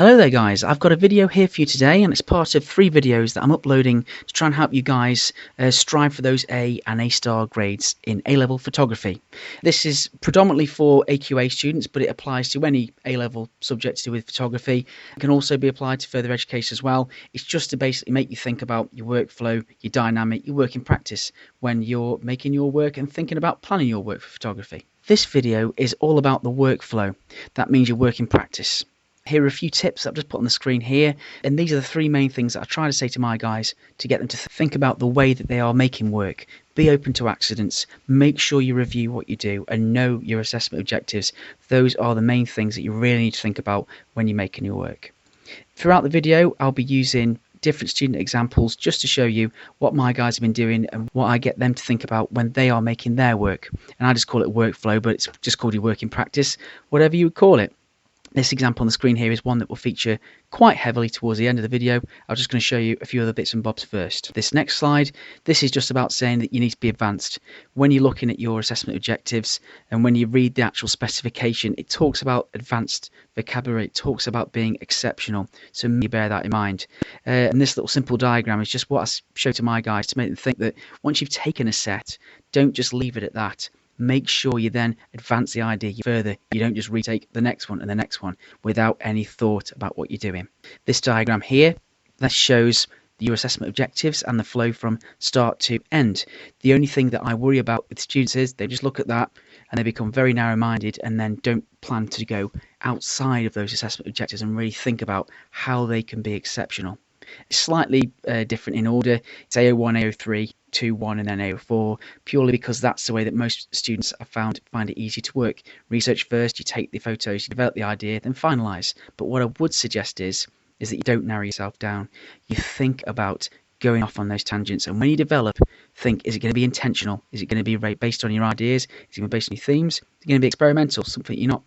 Hello there guys, I've got a video here for you today and it's part of 3 videos that I'm uploading to try and help you guys strive for those A and A-star grades in A-level photography. This is predominantly for AQA students, but it applies to any A-level subject to do with photography. It can also be applied to further education as well. It's just to basically make you think about your workflow, your dynamic, your work in practice when you're making your work and thinking about planning your work for photography. This video is all about the workflow. That means your work in practice. Here are a few tips that I've just put on the screen here, and these are the 3 main things that I try to say to my guys to get them to think about the way that they are making work. Be open to accidents, make sure you review what you do and know your assessment objectives. Those are the main things that you really need to think about when you're making your work. Throughout the video, I'll be using different student examples just to show you what my guys have been doing and what I get them to think about when they are making their work. And I just call it workflow, but it's just called your work in practice, whatever you would call it. This example on the screen here is one that will feature quite heavily towards the end of the video. I'm just going to show you a few other bits and bobs first. This next slide, this is just about saying that you need to be advanced. When you're looking at your assessment objectives and when you read the actual specification, it talks about advanced vocabulary, it talks about being exceptional. So you bear that in mind. And this little simple diagram is just what I show to my guys to make them think that once you've taken a set, don't just leave it at that. Make sure you then advance the idea further. You don't just retake the next one and the next one without any thought about what you're doing. This diagram here, that shows your assessment objectives and the flow from start to end. The only thing that I worry about with students is they just look at that and they become very narrow-minded and then don't plan to go outside of those assessment objectives and really think about how they can be exceptional. It's slightly different in order. It's AO1, AO3, 2-1 and then AO4, purely because that's the way that most students have find it easy to work. Research first, you take the photos, you develop the idea, then finalise. But what I would suggest is that you don't narrow yourself down. You think about going off on those tangents, and when you develop, think, is it going to be intentional? Is it going to be based on your ideas? Is it going to be based on your themes? Is it going to be experimental, something you're not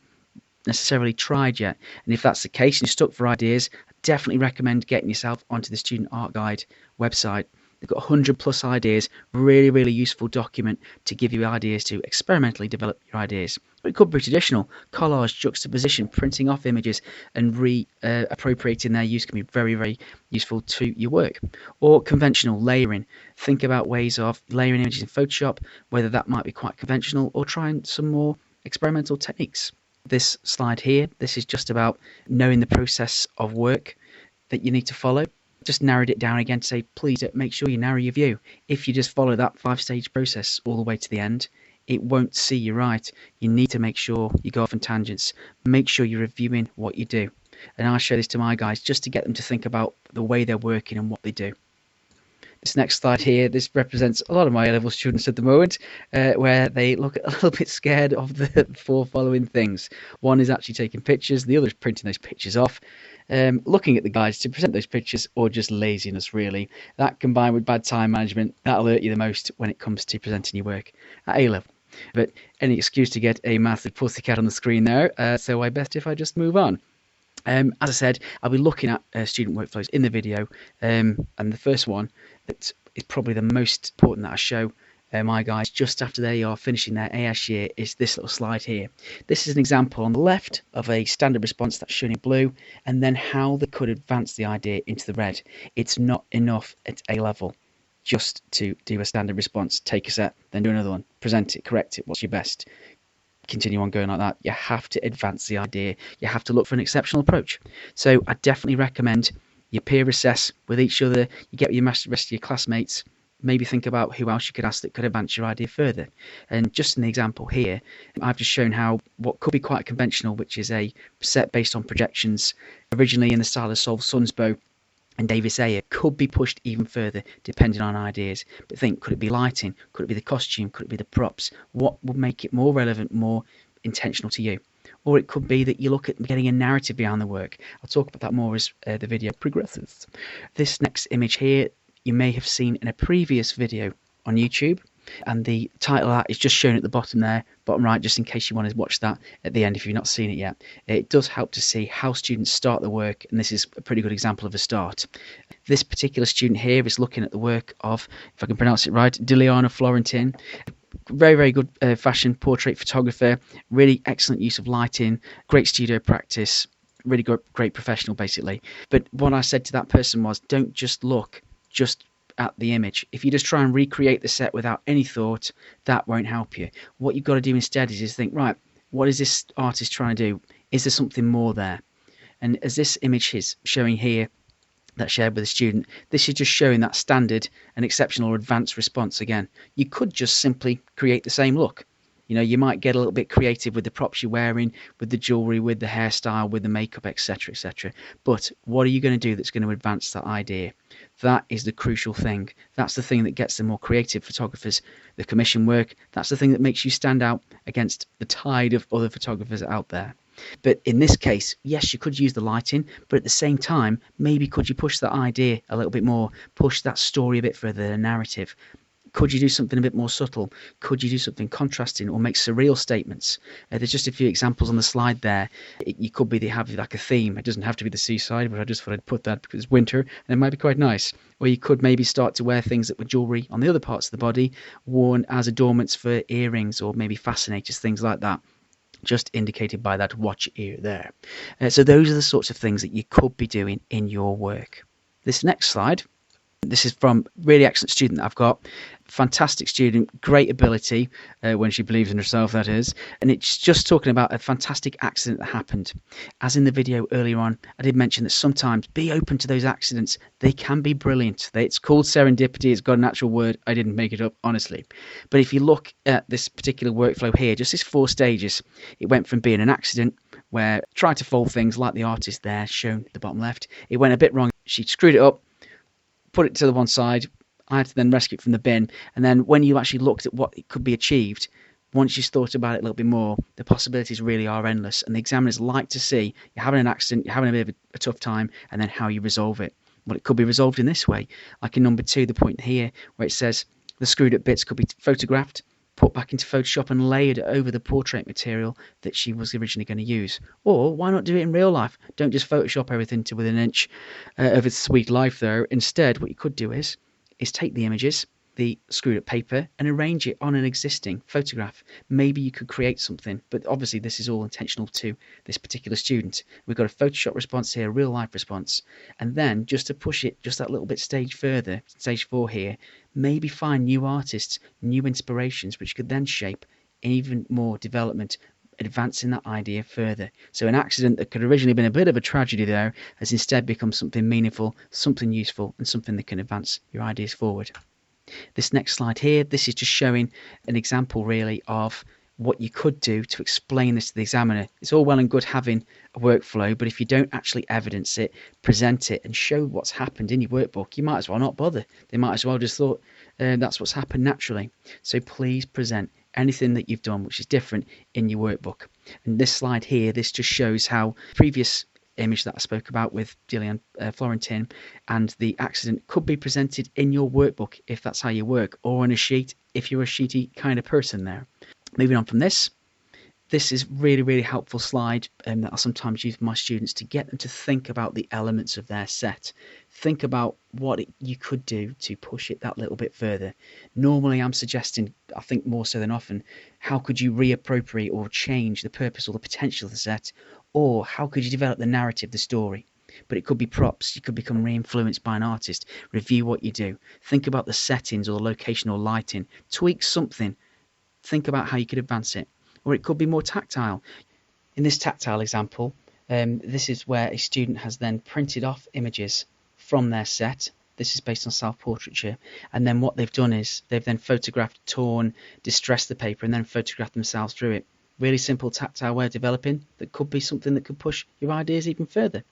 necessarily tried yet? And if that's the case and you're stuck for ideas, I definitely recommend getting yourself onto the Student Art Guide website. They've got 100+ ideas, really useful document to give you ideas to experimentally develop your ideas. But it could be traditional, collage, juxtaposition, printing off images and appropriating their use can be very useful to your work. Or conventional, layering. Think about ways of layering images in Photoshop, whether that might be quite conventional or trying some more experimental techniques. This slide here, this is just about knowing the process of work that you need to follow. Just narrowed it down again to say, please make sure you narrow your view. If you just follow that 5-stage process all the way to the end, it won't see you right. You need to make sure you go off on tangents. Make sure you're reviewing what you do. And I show this to my guys just to get them to think about the way they're working and what they do. This next slide here, this represents a lot of my A-level students at the moment, where they look a little bit scared of the 4 following things. One is actually taking pictures, the other is printing those pictures off, looking at the guides to present those pictures, or just laziness really. That combined with bad time management, that'll hurt you the most when it comes to presenting your work at A-level. But any excuse to get a massive pussycat on the screen there, so I best if I just move on. As I said, I'll be looking at student workflows in the video, and the first one that is probably the most important that I show my guys just after they are finishing their AS year is this little slide here. This is an example on the left of a standard response that's shown in blue, and then how they could advance the idea into the red. It's not enough at A level just to do a standard response, take a set, then do another one, present it, correct it, what's your best. Continue on going like that. You have to advance the idea. You have to look for an exceptional approach. So I definitely recommend you peer assess with each other. You get with your rest of your classmates. Maybe think about who else you could ask that could advance your idea further. And just in the example here, I've just shown how what could be quite conventional, which is a set based on projections, originally in the style of Sol Sunsbo and Davis Ayer, could be pushed even further depending on ideas. But think, could it be lighting? Could it be the costume? Could it be the props? What would make it more relevant, more intentional to you? Or it could be that you look at getting a narrative behind the work. I'll talk about that more as the video progresses. This next image here, you may have seen in a previous video on YouTube, and the title of that is just shown at the bottom there, bottom right, just in case you want to watch that at the end if you've not seen it yet. It does help to see how students start the work, and this is a pretty good example of a start. This particular student here is looking at the work of, if I can pronounce it right, Diliana Florentin. Very good fashion portrait photographer, really excellent use of lighting, great studio practice, really great professional basically. But what I said to that person was, don't just look just at the image. If you just try and recreate the set without any thought, that won't help you. What you've got to do instead is think, right, what is this artist trying to do? Is there something more there? And as this image is showing here, that's shared with a student, this is just showing that standard and exceptional or advanced response again. You could just simply create the same look. You know, you might get a little bit creative with the props you're wearing, with the jewellery, with the hairstyle, with the makeup, etc., etc. But what are you going to do that's going to advance that idea? That is the crucial thing. That's the thing that gets the more creative photographers the commission work. That's the thing that makes you stand out against the tide of other photographers out there. But in this case, yes, you could use the lighting, but at the same time, maybe could you push that idea a little bit more, push that story a bit further, the narrative? Could you do something a bit more subtle? Could you do something contrasting or make surreal statements? There's just a few examples on the slide there. You could be they have like a theme. It doesn't have to be the seaside, but I just thought I'd put that because it's winter and it might be quite nice. Or you could maybe start to wear things that were jewellery on the other parts of the body, worn as adornments for earrings or maybe fascinators, things like that. Just indicated by that watch ear there. So those are the sorts of things that you could be doing in your work. This next slide, this is from a really excellent student that I've got. Fantastic student, great ability, when she believes in herself, that is. And it's just talking about a fantastic accident that happened. As in the video earlier on, I did mention that sometimes be open to those accidents. They can be brilliant. It's called serendipity. It's got an actual word. I didn't make it up, honestly. But if you look at this particular workflow here, just these 4 stages, it went from being an accident where tried to fold things like the artist there, shown at the bottom left. It went a bit wrong. She screwed it up, put it to the one side. I had to then rescue it from the bin. And then when you actually looked at what it could be achieved, once you've thought about it a little bit more, the possibilities really are endless. And the examiners like to see you're having an accident, you're having a bit of a tough time, and then how you resolve it. Well, it could be resolved in this way. Like in number 2, the point here, where it says the screwed up bits could be photographed, put back into Photoshop and layered over the portrait material that she was originally going to use. Or why not do it in real life? Don't just Photoshop everything to within an inch of its sweet life there. Instead, what you could do is take the images, the screwed up paper, and arrange it on an existing photograph. Maybe you could create something, but obviously this is all intentional to this particular student. We've got a Photoshop response here, a real life response, and then just to push it just that little bit stage further, stage 4 here, maybe find new artists, new inspirations, which could then shape even more development, advancing that idea further. So an accident that could have originally been a bit of a tragedy there has instead become something meaningful, something useful, and something that can advance your ideas forward. This next slide here, this is just showing an example really of what you could do to explain this to the examiner. It's all well and good having a workflow, but if you don't actually evidence it, present it, and show what's happened in your workbook, you might as well not bother. They might as well just thought that's what's happened naturally. So please present anything that you've done which is different in your workbook. And this slide here, this just shows how previous image that I spoke about with Gillian Florentin and the accident could be presented in your workbook if that's how you work, or on a sheet if you're a sheety kind of person there. Moving on from this is really helpful slide that I sometimes use with my students to get them to think about the elements of their set. Think about what you could do to push it that little bit further. Normally I'm suggesting, I think more so than often, how could you reappropriate or change the purpose or the potential of the set, or how could you develop the narrative, the story. But it could be props, you could become re-influenced by an artist, review what you do, think about the settings or the location or lighting, tweak something, think about how you could advance it. Or it could be more tactile. In this tactile example, this is where a student has then printed off images from their set. This is based on self-portraiture, and then what they've done is they've then photographed, torn, distressed the paper, and then photographed themselves through it. Really simple tactile way of developing that could be something that could push your ideas even further.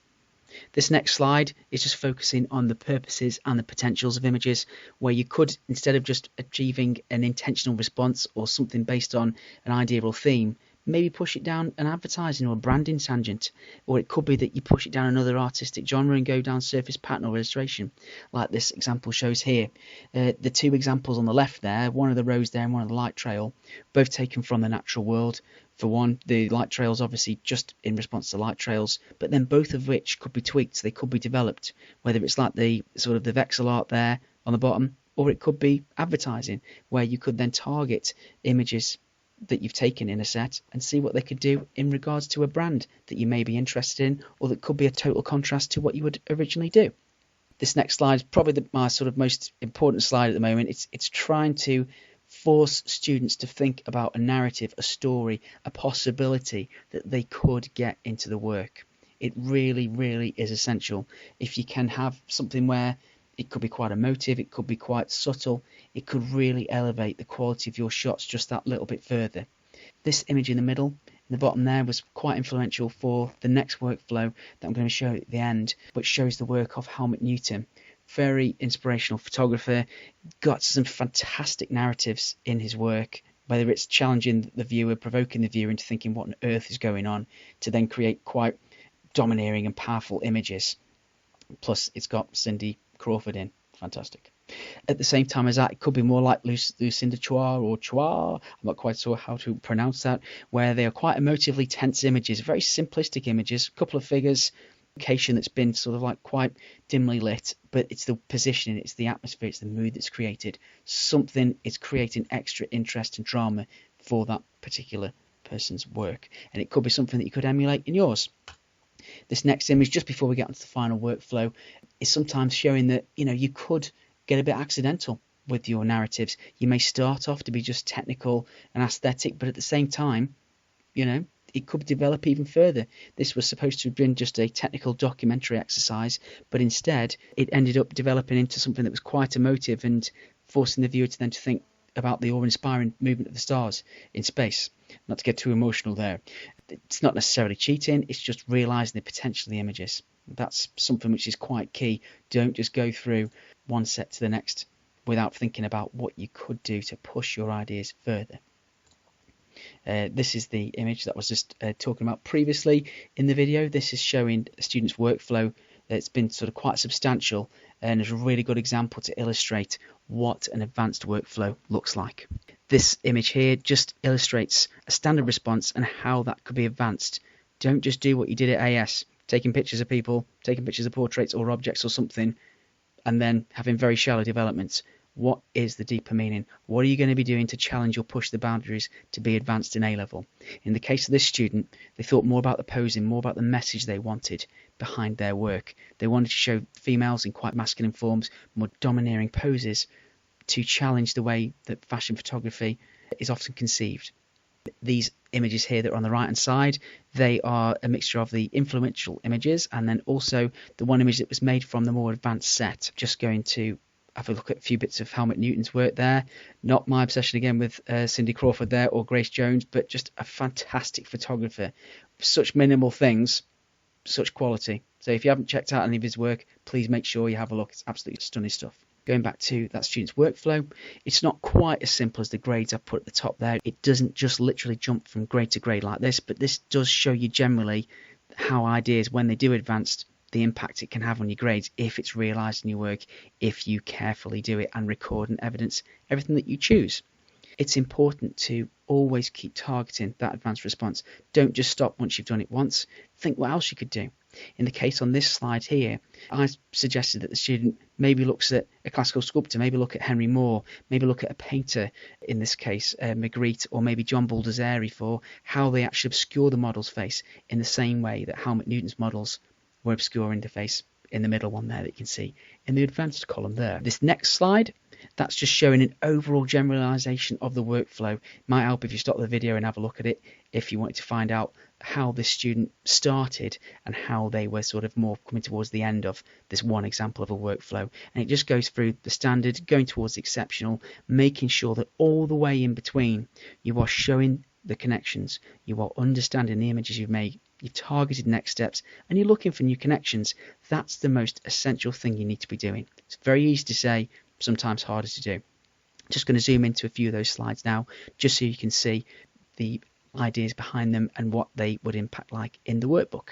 This next slide is just focusing on the purposes and the potentials of images, where you could, instead of just achieving an intentional response or something based on an idea or theme, maybe push it down an advertising or a branding tangent. Or it could be that you push it down another artistic genre and go down surface pattern or illustration, like this example shows here. The 2 examples on the left there, one of the rose there and one of the light trail, both taken from the natural world. For one, the light trails obviously just in response to light trails, but then both of which could be tweaked, they could be developed, whether it's like the sort of the vexel art there on the bottom, or it could be advertising, where you could then target images that you've taken in a set and see what they could do in regards to a brand that you may be interested in, or that could be a total contrast to what you would originally do. This next slide is probably my sort of most important slide at the moment. It's trying to force students to think about a narrative, a story, a possibility that they could get into the work. It really, really is essential. If you can have something where it could be quite emotive, it could be quite subtle, it could really elevate the quality of your shots just that little bit further. This image in the middle, in the bottom there, was quite influential for the next workflow that I'm going to show at the end, which shows the work of Helmut Newton. Very inspirational photographer, got some fantastic narratives in his work, whether it's challenging the viewer, provoking the viewer into thinking what on earth is going on, to then create quite domineering and powerful images. Plus, it's got Cindy Crawford in. Fantastic. At the same time as that, it could be more like Lucinda Chua or Chua, I'm not quite sure how to pronounce that, where they are quite emotively tense images, very simplistic images, a couple of figures, location that's been sort of like quite dimly lit, but it's the positioning, it's the atmosphere, it's the mood that's created. Something is creating extra interest and drama for that particular person's work, and it could be something that you could emulate in yours. This next image, just before we get onto the final workflow, is sometimes showing that, you know, you could get a bit accidental with your narratives. You may start off to be just technical and aesthetic, but at the same time, you know, it could develop even further. This was supposed to have been just a technical documentary exercise, but instead it ended up developing into something that was quite emotive and forcing the viewer to then to think about the awe-inspiring movement of the stars in space. Not to get too emotional there. It's not necessarily cheating, it's just realising the potential of the images. That's something which is quite key. Don't just go through one set to the next without thinking about what you could do to push your ideas further. This is the image that I was just talking about previously in the video. This is showing a student's workflow that's been sort of quite substantial, and is a really good example to illustrate what an advanced workflow looks like. This image here just illustrates a standard response and how that could be advanced. Don't just do what you did at AS, taking pictures of people, taking pictures of portraits or objects or something, and then having very shallow developments. What is the deeper meaning? What are you going to be doing to challenge or push the boundaries to be advanced in A-level? In the case of this student, they thought more about the posing, more about the message they wanted behind their work. They wanted to show females in quite masculine forms, more domineering poses, to challenge the way that fashion photography is often conceived. These images here that are on the right hand side, they are a mixture of the influential images and then also the one image that was made from the more advanced set. Just going to have a look at a few bits of Helmut Newton's work there. Not my obsession again with Cindy Crawford there or Grace Jones, but just a fantastic photographer. Such minimal things, such quality. So if you haven't checked out any of his work, please make sure you have a look. It's absolutely stunning stuff. Going back to that student's workflow, it's not quite as simple as the grades I put at the top there. It doesn't just literally jump from grade to grade like this, but this does show you generally how ideas, when they do advance, the impact it can have on your grades if it's realised in your work, if you carefully do it and record and evidence everything that you choose. It's important to always keep targeting that advanced response. Don't just stop once you've done it once. Think what else you could do. In the case on this slide here, I suggested that the student maybe looks at a classical sculptor, maybe look at Henry Moore, maybe look at a painter, in this case Magritte, or maybe John Baldessari, for how they actually obscure the model's face in the same way that Helmut Newton's models were obscuring the face in the middle one there that you can see in the advanced column there. This next slide, that's just showing an overall generalization of the workflow. Might help if you stop the video and have a look at it if you wanted to find out how this student started and how they were sort of more coming towards the end of this one example of a workflow. And it just goes through the standard, going towards the exceptional, making sure that all the way in between you are showing the connections, you are understanding the images you've made, you've targeted next steps, and you're looking for new connections. That's the most essential thing you need to be doing. It's very easy to say, sometimes harder to do. Just going to zoom into a few of those slides now, just so you can see the ideas behind them and what they would impact like in the workbook.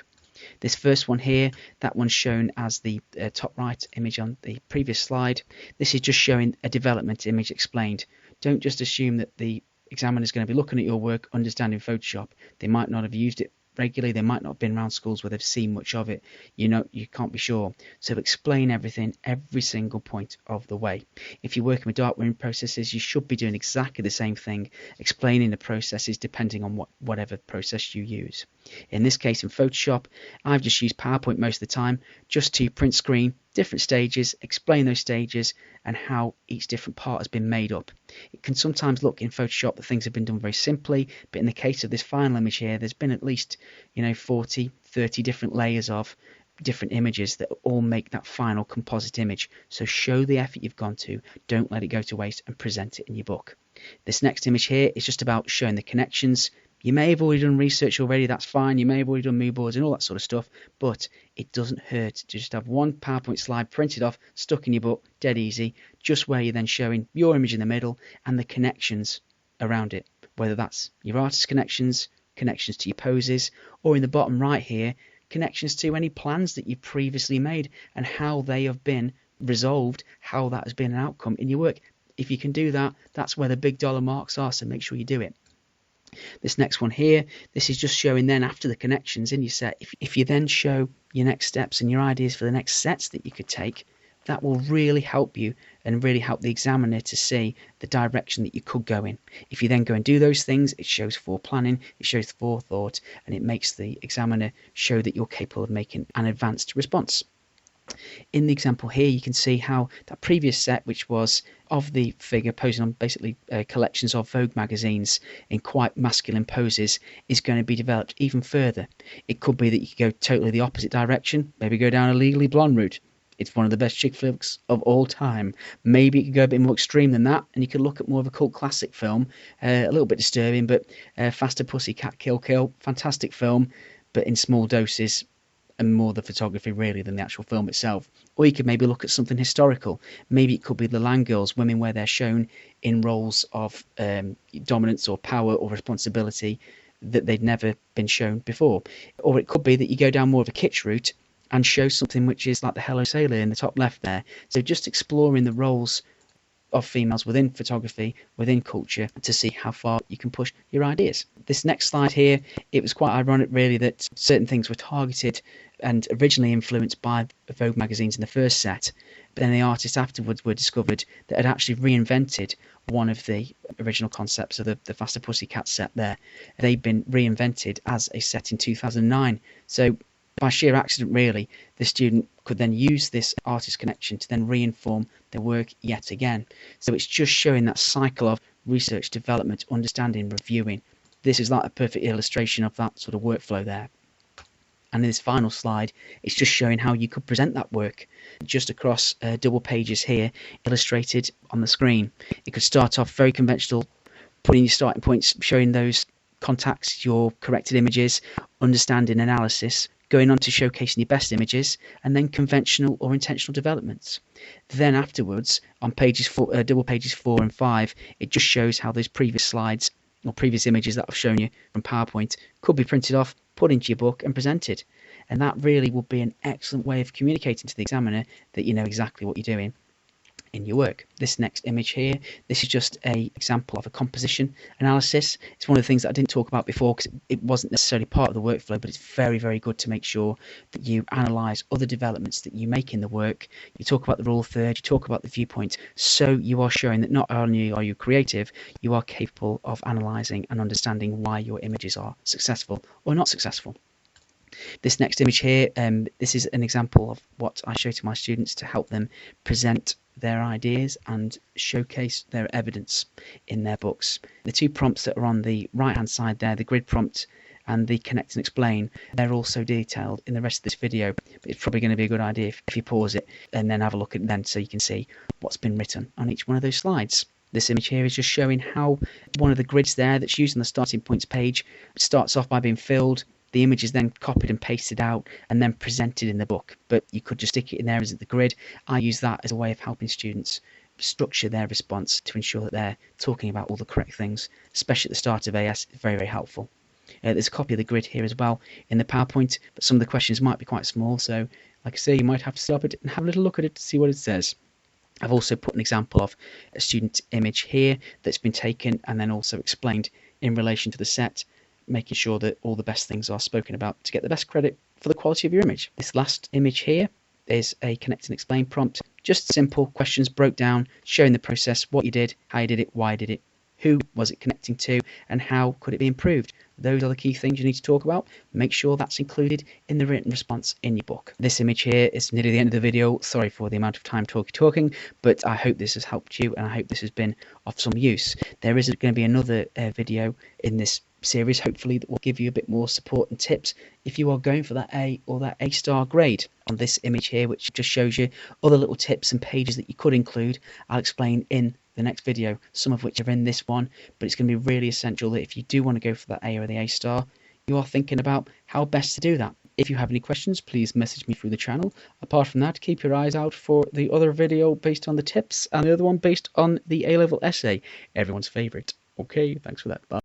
This first one here, that one's shown as the top right image on the previous slide. This is just showing a development image explained. Don't just assume that the examiner is going to be looking at your work, understanding Photoshop. They might not have used it regularly. They might not have been around schools where they've seen much of it. You can't be sure. So explain everything every single point of the way. If you're working with darkroom processes, you should be doing exactly the same thing, explaining the processes depending on whatever process you use. In this case, in Photoshop, I've just used PowerPoint most of the time, just to print screen, different stages, explain those stages and how each different part has been made up. It can sometimes look in Photoshop that things have been done very simply, but in the case of this final image here, there's been at least 40, 30 different layers of different images that all make that final composite image. So show the effort you've gone to, don't let it go to waste, and present it in your book. This next image here is just about showing the connections. You may have already done research already, that's fine. You may have already done mood boards and all that sort of stuff, but it doesn't hurt to just have one PowerPoint slide printed off, stuck in your book, dead easy, just where you're then showing your image in the middle and the connections around it, whether that's your artist connections, connections to your poses, or in the bottom right here, connections to any plans that you've previously made and how they have been resolved, how that has been an outcome in your work. If you can do that, that's where the big dollar marks are, so make sure you do it. This next one here, this is just showing then after the connections in your set. If you then show your next steps and your ideas for the next sets that you could take, that will really help you and really help the examiner to see the direction that you could go in. If you then go and do those things, it shows foreplanning, it shows forethought, and it makes the examiner show that you're capable of making an advanced response. In the example here, you can see how that previous set, which was of the figure posing on basically collections of Vogue magazines in quite masculine poses, is going to be developed even further. It could be that you could go totally the opposite direction, maybe go down a Legally Blonde route. It's one of the best chick flicks of all time. Maybe you could go a bit more extreme than that, and you could look at more of a cult classic film, a little bit disturbing, but Faster Pussycat Kill Kill, fantastic film, but in small doses, and more the photography really than the actual film itself. Or you could maybe look at something historical. Maybe it could be the Land Girls, women where they're shown in roles of dominance or power or responsibility that they'd never been shown before. Or it could be that you go down more of a kitsch route and show something which is like the Hello Sailor in the top left there. So just exploring the roles of females within photography, within culture, to see how far you can push your ideas. This next slide here, it was quite ironic really that certain things were targeted and originally influenced by Vogue magazines in the first set, but then the artists afterwards were discovered that had actually reinvented one of the original concepts of the Faster Pussycat set there. They'd been reinvented as a set in 2009. So by sheer accident really, the student could then use this artist connection to then reinform their work yet again. So it's just showing that cycle of research, development, understanding, reviewing. This is like a perfect illustration of that sort of workflow there. And in this final slide, it's just showing how you could present that work just across double pages here, illustrated on the screen. It could start off very conventional, putting your starting points, showing those contacts, your corrected images, understanding analysis, going on to showcasing your best images, and then conventional or intentional developments. Then afterwards, on double pages 4 and 5, it just shows how those previous slides or previous images that I've shown you from PowerPoint could be printed off, put into your book and presented. And that really will be an excellent way of communicating to the examiner that you know exactly what you're doing in your work. This next image here, this is just an example of a composition analysis. It's one of the things that I didn't talk about before because it wasn't necessarily part of the workflow, but it's very, very good to make sure that you analyse other developments that you make in the work. You talk about the rule of thirds, you talk about the viewpoint, so you are showing that not only are you creative, you are capable of analysing and understanding why your images are successful or not successful. This next image here, this is an example of what I show to my students to help them present their ideas and showcase their evidence in their books. The two prompts that are on the right hand side there, the grid prompt and the connect and explain, they're also detailed in the rest of this video, but it's probably going to be a good idea if you pause it and then have a look at them so you can see what's been written on each one of those slides. This image here is just showing how one of the grids there that's used on the starting points page starts off by being filled. The image is then copied and pasted out and then presented in the book, but you could just stick it in there as the grid. I use that as a way of helping students structure their response to ensure that they're talking about all the correct things, especially at the start of AS. It's very, very helpful. There's a copy of the grid here as well in the PowerPoint, but some of the questions might be quite small, so like I say, you might have to stop it and have a little look at it to see what it says. I've also put an example of a student image here that's been taken and then also explained in relation to the set. making sure that all the best things are spoken about to get the best credit for the quality of your image. This last image here is a connect and explain prompt. Just simple questions broke down, showing the process, what you did, how you did it, why you did it, who was it connecting to, and how could it be improved. Those are the key things you need to talk about. Make sure that's included in the written response in your book. This image here is nearly the end of the video. Sorry for the amount of time talking, but I hope this has helped you, and I hope this has been of some use. There is going to be another video in this series, hopefully, that will give you a bit more support and tips if you are going for that A or that A-star grade. On this image here, which just shows you other little tips and pages that you could include, I'll explain in the next video, some of which are in this one, but it's going to be really essential that if you do want to go for that A or the A-star, you are thinking about how best to do that. If you have any questions, please message me through the channel. Apart from that, keep your eyes out for the other video based on the tips and the other one based on the A-level essay, everyone's favourite. Okay, thanks for that. Bye.